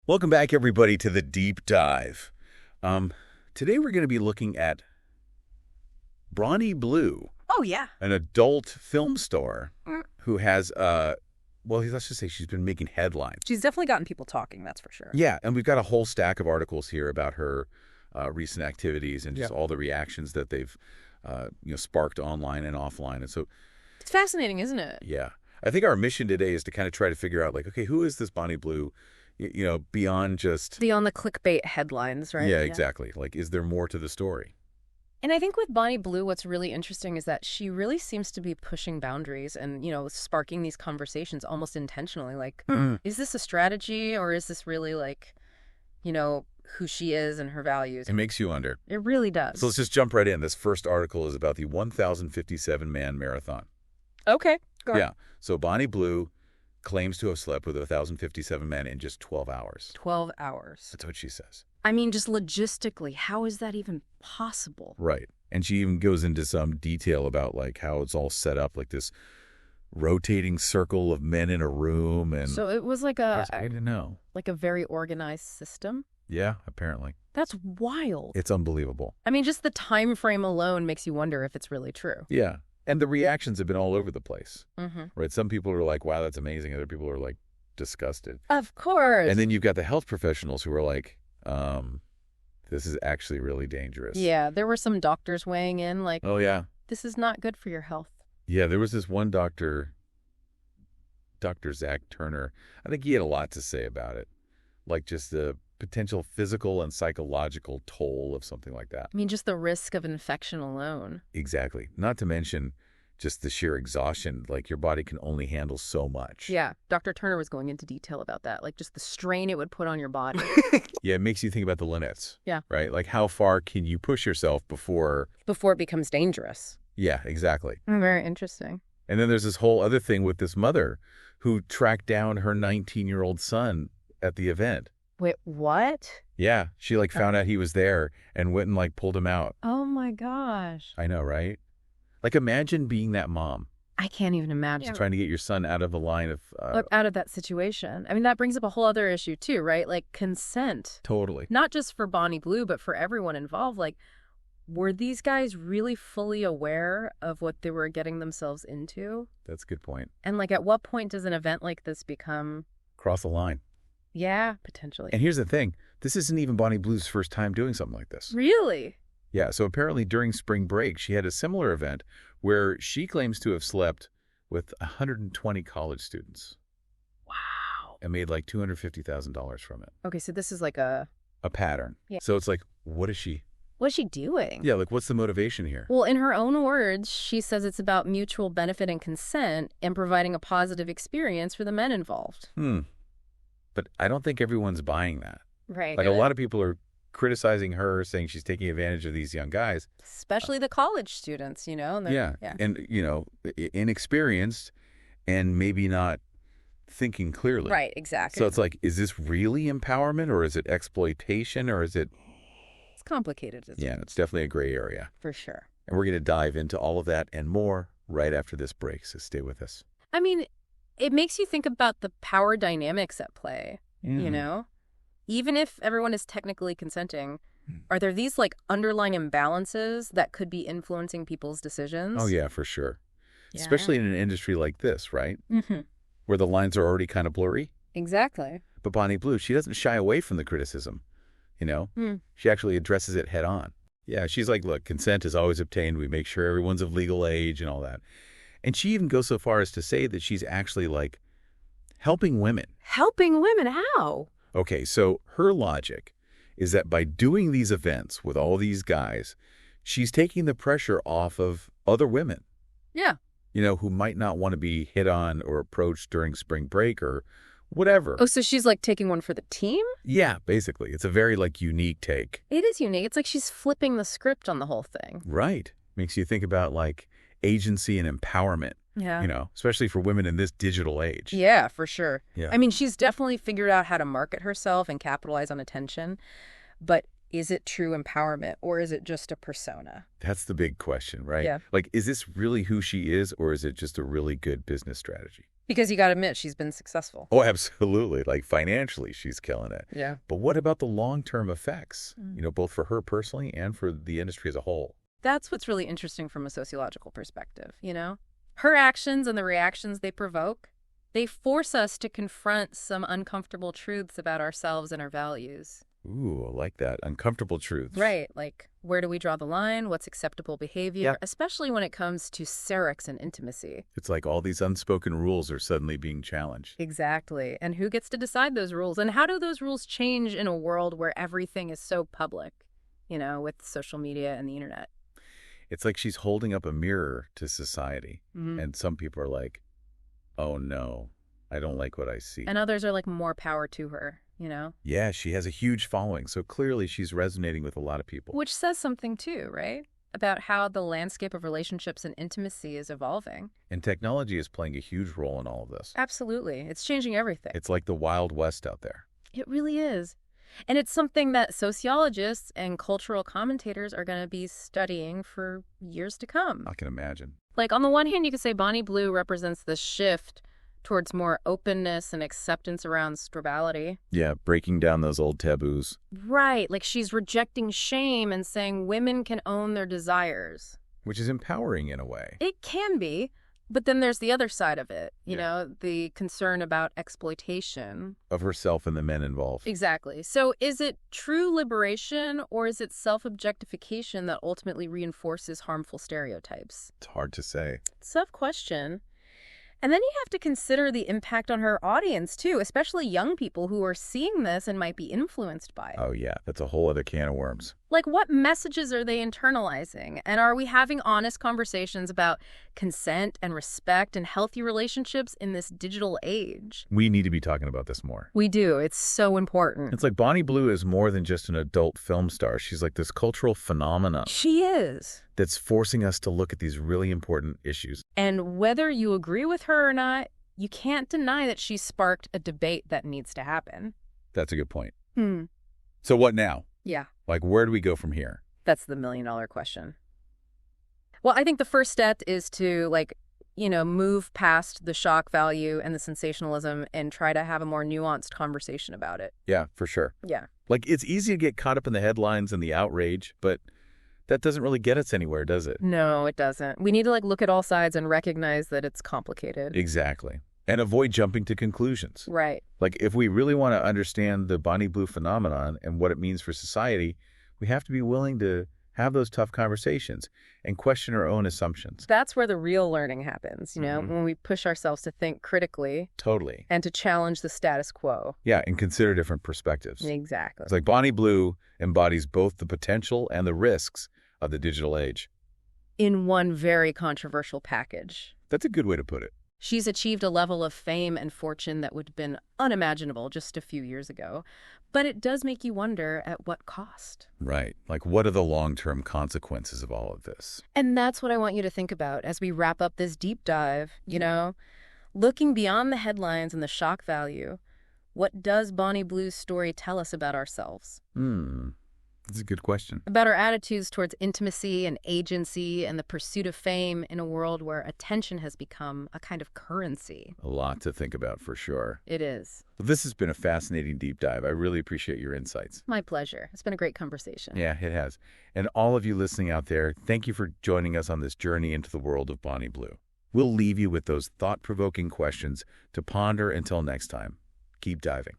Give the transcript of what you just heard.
Welcome back, everybody, to the Deep Dive. Today we're going to be looking at Bronny Blue, Oh, yeah. an adult film star Mm. who has, well, let's just say she's been making headlines. She's definitely gotten people talking, that's for sure. Yeah, and we've got a whole stack of articles here about her recent activities and just all the reactions that they've, sparked online and offline. And so, It's fascinating, isn't it? yeah, I think our mission today is to kind of try to figure out, like, okay, who is this Bonnie Blue? Beyond just... Beyond the clickbait headlines, right? Yeah, exactly. Like, is there more to the story? And I think with Bonnie Blue, what's really interesting is that she really seems to be pushing boundaries and, sparking these conversations almost intentionally. Like, is this a strategy or is this really like, who she is and her values? It makes you wonder. It really does. So let's just jump right in. This first article is about the 1,057-man marathon. Okay, go ahead. Yeah. So Bonnie Blue claims to have slept with 1,057 men in just 12 hours. 12 hours. That's what she says. I mean, just logistically, how is that even possible? Right. And she even goes into some detail about, like, how it's all set up, like this rotating circle of men in a room. And So it was like I didn't know. like a very organized system? Yeah, apparently. That's wild. It's unbelievable. I mean, just the time frame alone makes you wonder if it's really true. Yeah. And the reactions have been all over the place. Mm-hmm. Right. Some people are like, wow, that's amazing. Other people are like disgusted. Of course. And then you've got the health professionals who are like, this is actually really dangerous. Yeah, there were some doctors weighing in like, Oh, yeah. this is not good for your health. Yeah, there was this one doctor, Dr. Zach Turner. I think he had a lot to say about it. Like just the potential physical and psychological toll of something like that. I mean, just the risk of infection alone. Exactly. Not to mention just the sheer exhaustion. Like your body can only handle so much. Yeah, Dr. Turner was going into detail about that, like just the strain it would put on your body. Yeah, it makes you think about the limits. Yeah. Right? Like how far can you push yourself before... Before it becomes dangerous. Yeah, exactly. Very interesting. And then there's this whole other thing with this mother who tracked down her 19-year-old son at the event. Wait, what? Yeah, she like found out he was there and went and like pulled him out. Oh my gosh. I know, right? Like imagine being that mom. I can't even imagine. Trying to get your son out of the line of... out of that situation. I mean, that brings up a whole other issue too, right? Like consent. Totally. Not just for Bonnie Blue, but for everyone involved. Like, were these guys really fully aware of what they were getting themselves into? That's a good point. And like, at what point does an event like this become... Cross the line. Yeah, potentially. And here's the thing. This isn't even Bonnie Blue's first time doing something like this. Really? Yeah, so apparently during spring break, she had a similar event where she claims to have slept with 120 college students. Wow. And made like $250,000 from it. Okay, so this is like a pattern. Yeah. So it's like, what is she? What's she doing? Yeah, like what's the motivation here? Well, in her own words, she says it's about mutual benefit and consent and providing a positive experience for the men involved. But I don't think everyone's buying that. Right. Like a lot of people are criticizing her, saying she's taking advantage of these young guys. Especially the college students, and Yeah. And, inexperienced and maybe not thinking clearly. Right, exactly. So it's like, is this really empowerment or is it exploitation or is it... It's complicated. Yeah, it's definitely a gray area. For sure. And we're going to dive into all of that and more right after this break, so stay with us. I mean, it makes you think about the power dynamics at play, Even if everyone is technically consenting, are there these like underlying imbalances that could be influencing people's decisions? Oh, yeah, for sure. Yeah. Especially in an industry like this, right? Mm-hmm. Where the lines are already kind of blurry. Exactly. But Bonnie Blue, she doesn't shy away from the criticism, She actually addresses it head on. Yeah, she's like, look, consent is always obtained. We make sure everyone's of legal age and all that. And she even goes so far as to say that she's actually like helping women. Helping women? How? Okay, so her logic is that by doing these events with all these guys, she's taking the pressure off of other women. Yeah. Who might not want to be hit on or approached during spring break or whatever. Oh, so she's like taking one for the team? Yeah, basically. It's a very like unique take. It is unique. It's like she's flipping the script on the whole thing. Right. Makes you think about like agency and empowerment. Yeah. Especially for women in this digital age. Yeah, for sure. Yeah. I mean, she's definitely figured out how to market herself and capitalize on attention. But is it true empowerment or is it just a persona? That's the big question, right? Yeah. Like, is this really who she is or is it just a really good business strategy? Because you got to admit, she's been successful. Oh, absolutely. Like financially, she's killing it. Yeah. But what about the long-term effects, both for her personally and for the industry as a whole? That's what's really interesting from a sociological perspective, Her actions and the reactions they provoke, they force us to confront some uncomfortable truths about ourselves and our values. Ooh, I like that. Uncomfortable truths. Right. Like, where do we draw the line? What's acceptable behavior? Especially when it comes to sex and intimacy. It's like all these unspoken rules are suddenly being challenged. Exactly. And who gets to decide those rules? And how do those rules change in a world where everything is so public, with social media and the internet? It's like she's holding up a mirror to society. And some people are like, oh no, I don't like what I see. And others are like, more power to her. Yeah, she has a huge following, so clearly she's resonating with a lot of people. Which says something too, right? About how the landscape of relationships and intimacy is evolving. And technology is playing a huge role in all of this. Absolutely. It's changing everything. It's like the Wild West out there. It really is. And it's something that sociologists and cultural commentators are going to be studying for years to come. I can imagine. Like, on the one hand, you could say Bonnie Blue represents this shift towards more openness and acceptance around sexuality. Yeah, breaking down those old taboos. Right, like she's rejecting shame and saying women can own their desires. Which is empowering in a way. It can be, but then there's the other side of it, the concern about exploitation. Of herself and the men involved. Exactly. So is it true liberation or is it self-objectification that ultimately reinforces harmful stereotypes? It's hard to say. Tough question. And then you have to consider the impact on her audience, too, especially young people who are seeing this and might be influenced by it. Oh, yeah. That's a whole other can of worms. Like, what messages are they internalizing? And are we having honest conversations about consent and respect and healthy relationships in this digital age? We need to be talking about this more. We do. It's so important. It's like Bonnie Blue is more than just an adult film star. She's like this cultural phenomenon. She is. That's forcing us to look at these really important issues. And whether you agree with her or not, you can't deny that she sparked a debate that needs to happen. That's a good point. So what now? Yeah. Like, where do we go from here? That's the million-dollar question. Well, I think the first step is to, move past the shock value and the sensationalism and try to have a more nuanced conversation about it. Yeah, for sure. Yeah. Like, it's easy to get caught up in the headlines and the outrage, but that doesn't really get us anywhere, does it? No, it doesn't. We need to, look at all sides and recognize that it's complicated. Exactly. And avoid jumping to conclusions. Right. Like, if we really want to understand the Bonnie Blue phenomenon and what it means for society, we have to be willing to have those tough conversations and question our own assumptions. That's where the real learning happens, when we push ourselves to think critically. Totally. And to challenge the status quo. Yeah, and consider different perspectives. Exactly. It's like Bonnie Blue embodies both the potential and the risks of the digital age. In one very controversial package. That's a good way to put it. She's achieved a level of fame and fortune that would have been unimaginable just a few years ago. But it does make you wonder at what cost. Right. Like, what are the long-term consequences of all of this? And that's what I want you to think about as we wrap up this deep dive, Looking beyond the headlines and the shock value, what does Bonnie Blue's story tell us about ourselves? That's a good question. About our attitudes towards intimacy and agency and the pursuit of fame in a world where attention has become a kind of currency. A lot to think about, for sure. It is. Well, this has been a fascinating deep dive. I really appreciate your insights. My pleasure. It's been a great conversation. Yeah, it has. And all of you listening out there, thank you for joining us on this journey into the world of Bonnie Blue. We'll leave you with those thought-provoking questions to ponder until next time. Keep diving.